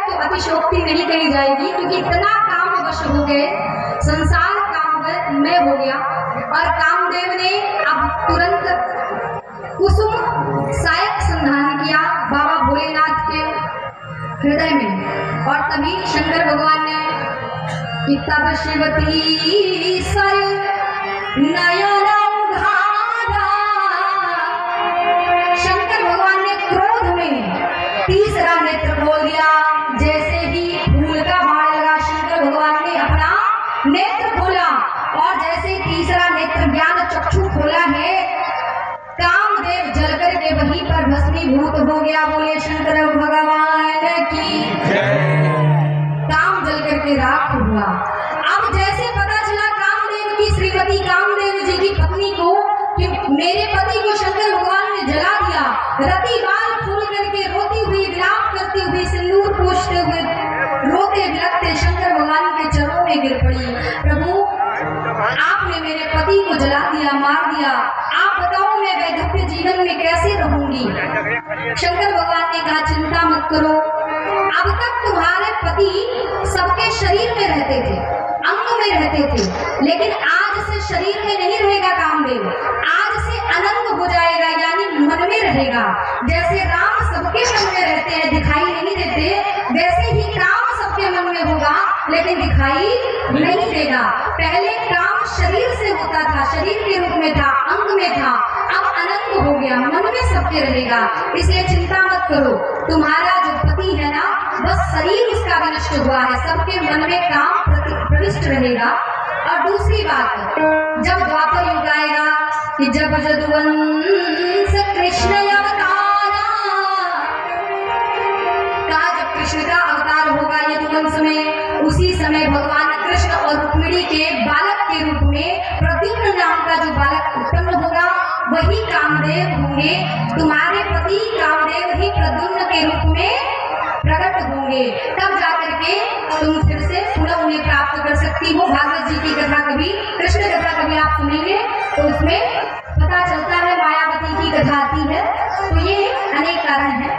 तो अतिशयोक्ति नहीं कही जाएगी, क्योंकि इतना काम वश हो गए, संसार काम में हो गया। और कामदेव ने अब तुरंत कुसुम सायक संधान किया बाबा भोलेनाथ के हृदय में। और तभी शंकर भगवान ने कि तब शिवती सर नयन उघारा, शंकर भगवान ने क्रोध में तीसरा नेत्र खोल दिया। जैसे ही फूल का बाण लगा, शंकर भगवान ने अपना नेत्र खोला, और जैसे तीसरा नेत्र ज्ञान चक्षु खोला है, कामदेव जलकर के वहीं पर भस्मीभूत हो गया। बोले शंकर भगवान की काम जल करके राख हुआ। अब जैसे पता चला कामदेव की श्रीमती कामदेव जी की पत्नी को कि मेरे पति को शंकर भगवान ने जला दिया, रति बाल खोल करके रोती हुई, विलाप करती हुई, सिंदूर पोंछते हुए, रोते बिलखते शंकर भगवान के चरणों में गिर पड़ी। प्रभु, आपने मेरे पति को जला दिया, मार दिया, आप बताओ मैं वैधव्य जीवन में कैसे रहूंगी। शंकर भगवान ने कहा चिंता मत करो, अब तक तुम्हारे पति सबके शरीर में रहते थे, अंग में रहते थे, लेकिन आज से शरीर में नहीं रहेगा कामदेव, आज से अनंग हो जाएगा, यानी मन में रहेगा। जैसे राम सबके मन में रहते हैं, दिखाई नहीं देते, वैसे ही काम सबके मन में होगा, लेकिन दिखाई नहीं देगा। पहले काम शरीर से होता था, शरीर के रूप में था, अंग में था, अब अनंग हो गया, मन में सबके रहेगा। इसलिए चिंता मत करो, तुम्हारा जो पति है ना, बस शरीर उसका भी नष्ट हुआ है, सबके मन में काम प्रविष्ट रहेगा। और दूसरी बात, जब द्वापर युग आएगा कि जब यदुवंश कृष्ण अवतारा, कहा जब कृष्ण का अवतार होगा यदुवंश में, उसी समय भगवान कृष्ण और रुक्मिणी के बालक के रूप में प्रद्युम्न नाम का जो बालक उत्पन्न होगा, वही कामदेव होंगे। तुम्हारे पति कामदेव ही प्रद्युम्न के रूप में प्रकट होंगे, तब जाकर के तुम फिर से पुनः उन्हें प्राप्त कर सकती हो। भागवत जी की कथा कभी, कृष्ण कथा कभी आप सुनेंगे तो उसमें पता चलता है, मायावती की कथा आती है, तो ये अनेक कारण है।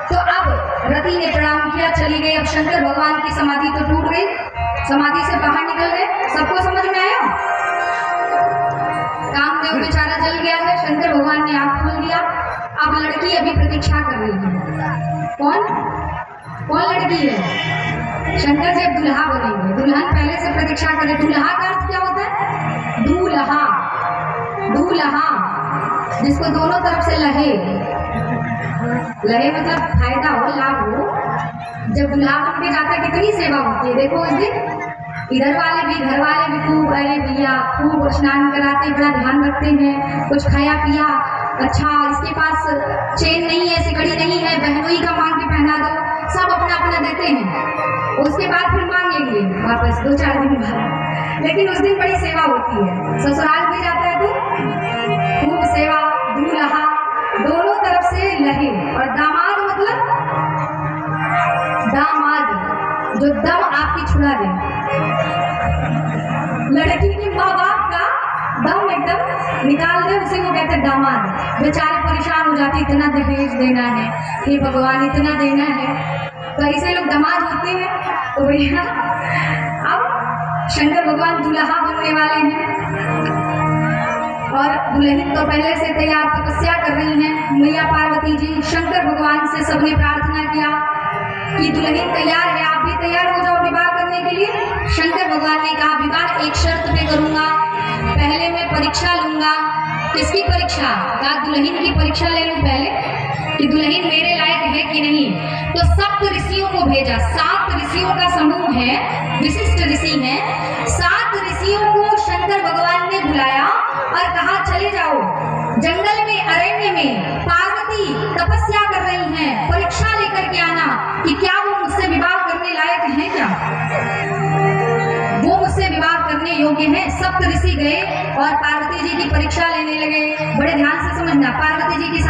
तो अब रति ने प्रणाम किया, चली गई। अब शंकर भगवान की समाधि तो टूट गई, समाधि से बाहर निकल गए। सबको समझ में आया? कामदेव बेचारा जल गया है, शंकर भगवान ने आंख खोल दिया। अब लड़की अभी प्रतीक्षा कर रही है। कौन लड़की है? शंकर जी दुल्हा बनेंगे, दुल्हन पहले से प्रतीक्षा करे। दुल्हा का अर्थ क्या होता है? दूल्हा, दूल्हा जिसको दोनों तरफ से लहे, लहे मतलब फायदा हो, लाभ हो। जब दुल्हा बन के जाता है कितनी सेवा होती है। देखो इस दिन इधर वाले भी, घर वाले भी खूब, अरे भैया खूब स्नान कराते, बड़ा ध्यान रखते हैं, कुछ खाया पिया, अच्छा इसके पास चेन नहीं है, सिकड़ी नहीं है, बहनोई का मांग के पहना दो, सब अपना अपना देते हैं। उसके बाद फिर मांगेंगे वापस 2-4 दिन बाद, लेकिन उस दिन बड़ी सेवा होती है। ससुराल भी जाता है तो खूब सेवा, दूल्हा दोनों तरफ से लहे। और दामाद मतलब दामाद जो दम आपकी छुड़ा दे, लड़की के माँ बाप का दम एकदम निकाल दे, उसी को कहते हैं दामाद। बेचारे परेशान हो जाते, इतना दहेज देना है, हे भगवान इतना देना है, तो ऐसे लोग दामाद होते हैं। तो भैया अब शंकर भगवान दूल्हा बनने वाले हैं, और दुल्हन तो पहले से तैयार तपस्या कर रही हैं। मैया पार्वती जी, शंकर भगवान से सबने प्रार्थना किया कि दुल्हन तैयार है, आप भी तैयार हो जाओ विवाह करने के लिए। शंकर भगवान ने कहा विवाह एक शर्त पे करूंगा, पहले मैं परीक्षा लूंगा। किसकी परीक्षा? कहा दुल्हन की परीक्षा ले लूं पहले कि दुल्हन मेरे लायक है कि नहीं। तो 7 ऋषियों को भेजा, 7 ऋषियों का समूह है, विशिष्ट ऋषि हैं। 7 ऋषियों को शंकर भगवान ने बुलाया और कहा चले जाओ जंगल में, अरण्य में, पार्वती तपस्या कर रही हैं, परीक्षा लेकर के आना कि क्या वो मुझसे विवाह करने लायक हैं, क्या वो मुझसे विवाह करने योग्य हैं। 7 ऋषि गए और पार्वती जी की परीक्षा लेने लगे। बड़े ध्यान से समझना, पार्वती जी की